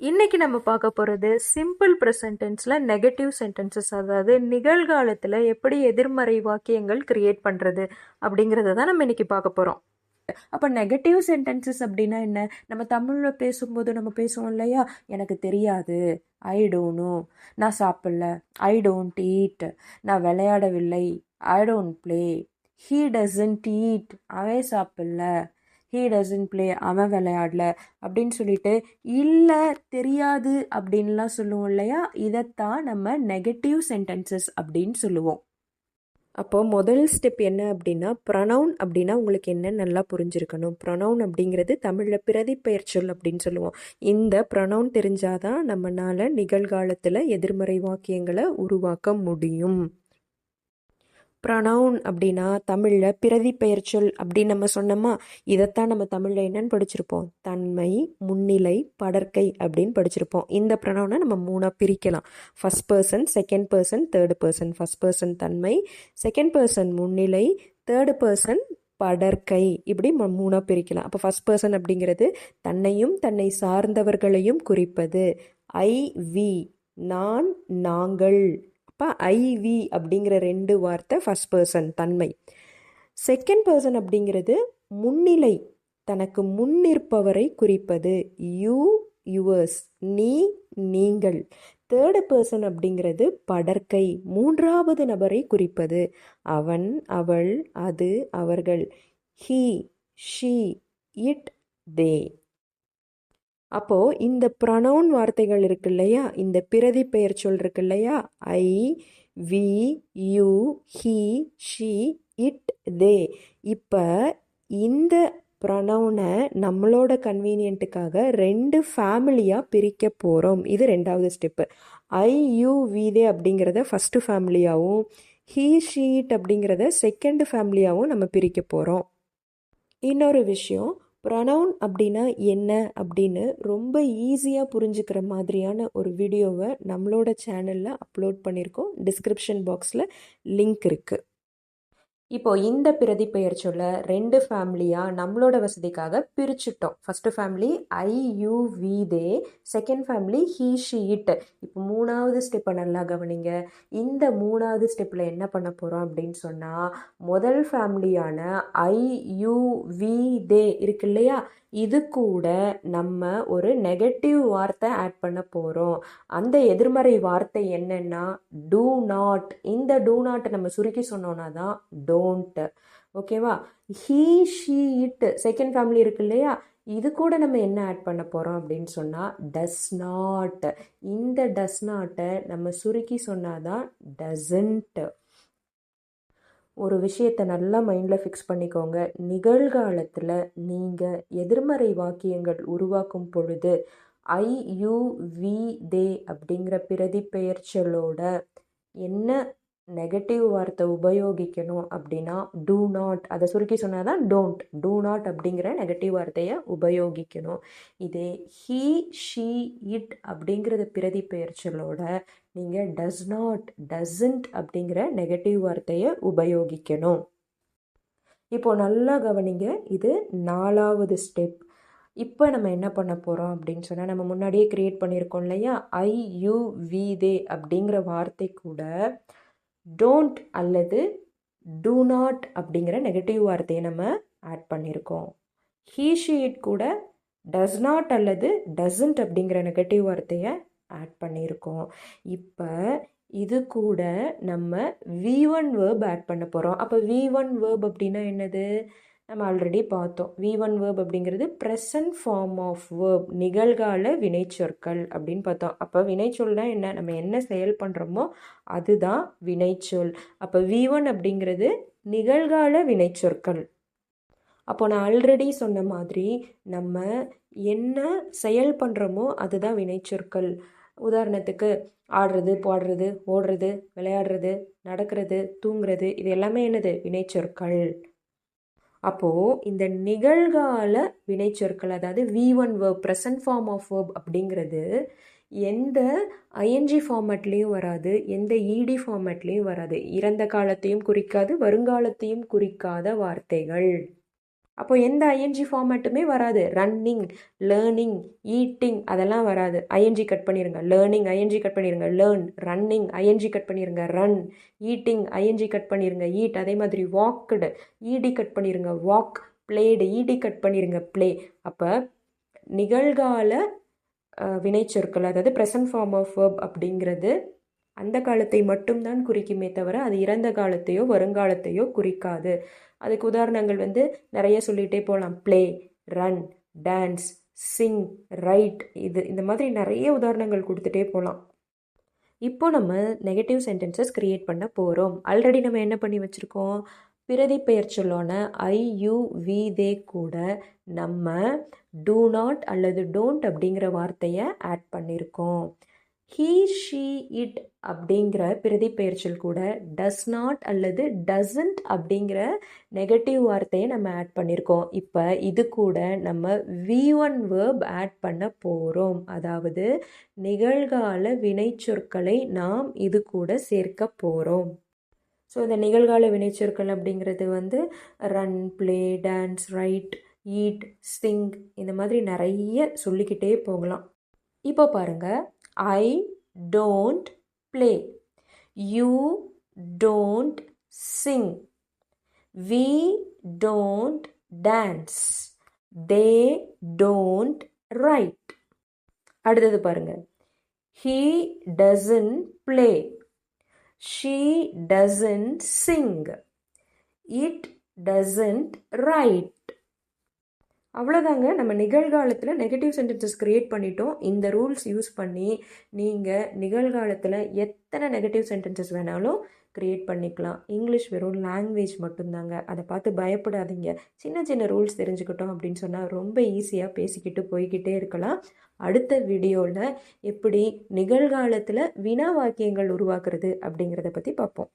இன்னைக்கு நம்ம பார்க்க போகிறது சிம்பிள் ப்ரெசன்ட் டென்ஸில் நெகட்டிவ் சென்டென்சஸ், அதாவது நிகழ்காலத்தில் எப்படி எதிர்மறை வாக்கியங்கள் கிரியேட் பண்ணுறது அப்படிங்கிறத தான் நம்ம இன்னைக்கு பார்க்க போகிறோம். அப்போ நெகட்டிவ் சென்டென்சஸ் அப்படின்னா என்ன? நம்ம தமிழில் பேசும்போது நம்ம பேசுவோம் இல்லையா, எனக்கு தெரியாது, ஐ டோன்ட் நோ, நான் சாப்பிடல, ஐ டோன்ட் ஈட், நான் விளையாடவில்லை, I don't play, he doesn't eat, அவன் சாப்பிடல, ஹீ டசன்ட் ப்ளே, அவன் விளையாடல அப்படின்னு சொல்லிட்டு இல்லை தெரியாது அப்படின்லாம் சொல்லுவோம் இல்லையா, இதைத்தான் நம்ம நெகட்டிவ் சென்டென்சஸ் அப்படின்னு சொல்லுவோம். அப்போது முதல் ஸ்டெப் என்ன அப்படின்னா, ப்ரொனவுன் அப்படின்னா உங்களுக்கு என்ன நல்லா புரிஞ்சிருக்கணும். ப்ரொனவுன் அப்படிங்கிறது தமிழில் பிரதிப்பெயர் சொல் அப்படின்னு சொல்லுவோம். இந்த ப்ரொனவுன் தெரிஞ்சாதான் நம்மளால் நிகழ்காலத்தில் எதிர்மறை வாக்கியங்களை உருவாக்க முடியும். ப்ரொனவுன் அப்படின்னா தமிழில் பிரதிப்பெயர் சொல் அப்படின்னு நம்ம சொன்னோமா, இதைத்தான் நம்ம தமிழில் என்னன்னு படிச்சிருப்போம், தன்மை, முன்னிலை, படர்க்கை அப்படின்னு படிச்சிருப்போம். இந்த ப்ரொனவுனை நம்ம மூணாக பிரிக்கலாம். First person, second person, third person. First person தன்மை, செகண்ட் பர்சன் முன்னிலை, தேர்டு பர்சன் படர்க்கை, இப்படி மூணாக பிரிக்கலாம். அப்போ ஃபர்ஸ்ட் பர்சன் அப்படிங்கிறது தன்னையும் தன்னை சார்ந்தவர்களையும் குறிப்பது. ஐ, வி, நான், நாங்கள். அப்போ ஐவி அப்படிங்கிற ரெண்டு வார்த்தை ஃபர்ஸ்ட் பர்சன் தன்மை. செகண்ட் பர்சன் அப்படிங்கிறது முன்னிலை, தனக்கு முன்னிற்பவரை குறிப்பது. யூ, யுவர்ஸ், நீ, நீங்கள். தேர்டு பர்சன் அப்படிங்கிறது படர்க்கை, மூன்றாவது நபரை குறிப்பது. அவன், அவள், அது, அவர்கள். ஹீ, ஷீ, இட், தே. அப்போது இந்த ப்ரொனவுன் வார்த்தைகள் இருக்கு இல்லையா, இந்த பிரதி பெயர் சொல் இருக்கு இல்லையா, I, we, you, he, she, it, they. இப்போ இந்த ப்ரொனவுனை நம்மளோட கன்வீனியன்ட்டுக்காக ரெண்டு ஃபேமிலியாக பிரிக்க போகிறோம். இது ரெண்டாவது ஸ்டெப்பு. ஐ, யூ, வி, தே அப்படிங்கிறத ஃபஸ்ட்டு ஃபேமிலியாகவும், ஹீ, ஷீ, இட் அப்படிங்கிறத செகண்ட் ஃபேமிலியாகவும் நம்ம பிரிக்க போகிறோம். இன்னொரு விஷயம், ப்ரொனவுன் அப்படின்னா என்ன அப்படின்னு ரொம்ப ஈஸியாக புரிஞ்சுக்கிற மாதிரியான ஒரு வீடியோவை நம்மளோட சேனலில் அப்லோட் பண்ணியிருக்கோம். டிஸ்கிரிப்ஷன் பாக்ஸில் லிங்க் இருக்குது. இப்போது இந்த பிரதிப்பெயர் சொல்ல ரெண்டு ஃபேமிலியாக நம்மளோட வசதிக்காக பிரிச்சுட்டோம். First family I, you, we, they. Second family he, she, it. இப்போ மூணாவது ஸ்டெப்பை நல்லா கவனிங்க. இந்த மூணாவது ஸ்டெப்பில் என்ன பண்ண போகிறோம் அப்படின்னு சொன்னால், முதல் ஃபேமிலியான ஐ, யூ, வி, தே இருக்கு இல்லையா, இது கூட நம்ம ஒரு நெகட்டிவ் வார்த்தை ஆட் பண்ண போகிறோம். அந்த எதிர்மறை வார்த்தை என்னன்னா டூ நாட். இந்த டூ நாட்டை நம்ம சுருக்கி சொன்னோன்னா தான் டோன்ட். ஓகேவா? He, she, it second family இருக்கு இல்லையா, இது கூட நம்ம என்ன ஆட் பண்ண போகிறோம் அப்படின்னு சொன்னால் டஸ் நாட். இந்த டஸ் நாட்டை நம்ம சுருக்கி சொன்னாதான் டசன்ட். ஒரு விஷயத்தை நல்லா மைண்டில் ஃபிக்ஸ் பண்ணிக்கோங்க. நிகழ்காலத்தில் நீங்கள் எதிர்மறை வாக்கியங்கள் உருவாக்கும் பொழுது ஐ, யூ, வி, தே அப்படிங்கிற பிரதிப்பெயர் சொல்லோட என்ன நெகட்டிவ் வார்த்தை உபயோகிக்கணும் அப்படின்னா டூ நாட். அதை சுருக்கி சொன்னால் தான் டோன்ட். டூ நாட் அப்படிங்கிற நெகட்டிவ் வார்த்தையை உபயோகிக்கணும். இதே ஹீ, ஷீ, இட் அப்படிங்கிறது பிரதிப்பெயர் சொல்லோட நீங்கள் டஸ் நாட், டசன்ட் அப்படிங்கிற நெகட்டிவ் வார்த்தையை உபயோகிக்கணும். இப்போது நல்லா கவனிங்க, இது நாலாவது ஸ்டெப். இப்போ நம்ம என்ன பண்ண போகிறோம் அப்படின்னு சொன்னால், நம்ம முன்னாடியே க்ரியேட் பண்ணியிருக்கோம் இல்லையா, ஐ, யூ, வி, தே அப்படிங்கிற வார்த்தை கூட டோன்ட் அல்லது டூ நாட் அப்படிங்கிற நெகட்டிவ் வார்த்தையை நம்ம ஆட் பண்ணியிருக்கோம். ஹீ, ஷீ, இட் கூட டஸ் நாட் அல்லது டசன்ட் அப்படிங்கிற நெகட்டிவ் வார்த்தையை ஆட் பண்ணியிருக்கோம். இப்போ இது கூட நம்ம V1 வேர்ப் ஆட் பண்ண போகிறோம். அப்போ V1 வேர்ப் அப்படின்னா என்னது? நம்ம ஆல்ரெடி பார்த்தோம். V1 வேர்ப் அப்படிங்கிறது ப்ரெசன்ட் ஃபார்ம் ஆஃப் வேர்ப், நிகழ்கால வினைச்சொற்கள் அப்படின்னு பார்த்தோம். அப்போ வினைச்சொல்னா என்ன? நம்ம என்ன செயல் பண்ணுறோமோ அதுதான் வினைச்சொல். அப்போ V1 அப்படிங்கிறது நிகழ்கால வினைச்சொற்கள். அப்போ நான் ஆல்ரெடி சொன்ன மாதிரி நம்ம என்ன செயல் பண்ணுறோமோ அதுதான் வினைச்சொற்கள். உதாரணத்துக்கு ஆடுறது, பாடுறது, ஓடுறது, விளையாடுறது, நடக்கிறது, தூங்குறது, இது எல்லாமே என்னது? வினைச்சொற்கள். அப்போது இந்த நிகழ்கால வினைச்சொற்கள், அதாவது V1 verb, present form of verb அப்படிங்கிறது எந்த ஐஎன்ஜி ஃபார்மேட்லேயும் வராது, எந்த இடி ஃபார்மேட்லேயும் வராது. இறந்த காலத்தையும் குறிக்காது, வருங்காலத்தையும் குறிக்காத வார்த்தைகள். அப்போ எந்த ஐஎன்ஜி ஃபார்மேட்டுமே வராது. ரன்னிங், லேர்னிங், ஈட்டிங் அதெல்லாம் வராது. ஐஎன்ஜி கட் பண்ணிடுங்க. லேர்னிங் ஐஎன்ஜி கட் பண்ணிடுங்க, லேர்ன். ரன்னிங் ஐஎன்ஜி கட் பண்ணிடுங்க, ரன். ஈட்டிங் ஐஎன்ஜி கட் பண்ணிடுங்க, ஈட். அதே மாதிரி வாக்குடு இடி கட் பண்ணிடுங்க, வாக். பிளேடு இடி கட் பண்ணிடுங்க, ப்ளே. அப்போ நிகழ்கால வினைச்சொற்கள், அதாவது ப்ரெசன்ட் ஃபார்ம் ஆஃப் வேர்ப் அப்படிங்கிறது அந்த காலத்தை மட்டும்தான் குறிக்குமே தவிர அது இறந்த காலத்தையோ வருங்காலத்தையோ குறிக்காது. அதுக்கு உதாரணங்கள் நிறைய சொல்லிகிட்டே போகலாம். Play, run, dance, Singh, right. இந்த மாதிரி நிறைய உதாரணங்கள் கொடுத்துட்டே போகலாம். இப்போ நம்ம நெகட்டிவ் சென்டென்சஸ் கிரியேட் பண்ண போகிறோம். ஆல்ரெடி நம்ம என்ன பண்ணி வச்சுருக்கோம்? பிரதி பெயர் சொல்லான ஐ, யூ, வி, தே கூட நம்ம டூ நாட் அல்லது டோன்ட் அப்படிங்கிற வார்த்தையை ஆட் பண்ணியிருக்கோம். ஹீ, ஷீ, இட் அப்படிங்கிற பிரதி பெயர்ச்சொல் கூட டஸ் நாட் அல்லது டசன்ட் அப்படிங்கிற நெகட்டிவ் வார்த்தையை நம்ம ஆட் பண்ணியிருக்கோம். இப்போ இது கூட நம்ம V1 வேர்ப் ஆட் பண்ண போகிறோம். அதாவது நிகழ்கால வினைச்சொற்களை நாம் இது கூட சேர்க்க போகிறோம். ஸோ இந்த நிகழ்கால வினைச்சொற்கள் அப்படிங்கிறது run, play, dance, right, eat, Singh இந்த மாதிரி நிறைய சொல்லிக்கிட்டே போகலாம். இப்போ பாருங்கள். I don't play. You don't sing. We don't dance. They don't write. அடுத்தது பாருங்க. He doesn't play. She doesn't sing. It doesn't write. அவ்வளோதாங்க. நம்ம நிகழ்காலத்தில் நெகட்டிவ் சென்டென்சஸ் க்ரியேட் பண்ணிட்டோம். இந்த ரூல்ஸ் யூஸ் பண்ணி நீங்கள் நிகழ்காலத்தில் எத்தனை நெகட்டிவ் சென்டென்சஸ் வேணாலும் க்ரியேட் பண்ணிக்கலாம். இங்கிலீஷ் வெறும் லாங்குவேஜ் மட்டும்தாங்க. அதை பார்த்து பயப்படாதீங்க. சின்ன சின்ன ரூல்ஸ் தெரிஞ்சுக்கிட்டோம் அப்படின்னு சொன்னால் ரொம்ப ஈஸியாக பேசிக்கிட்டு போய்கிட்டே இருக்கலாம். அடுத்த வீடியோவில் எப்படி நிகழ்காலத்தில் வினா வாக்கியங்கள் உருவாக்குறது அப்படிங்கிறத பற்றி பார்ப்போம்.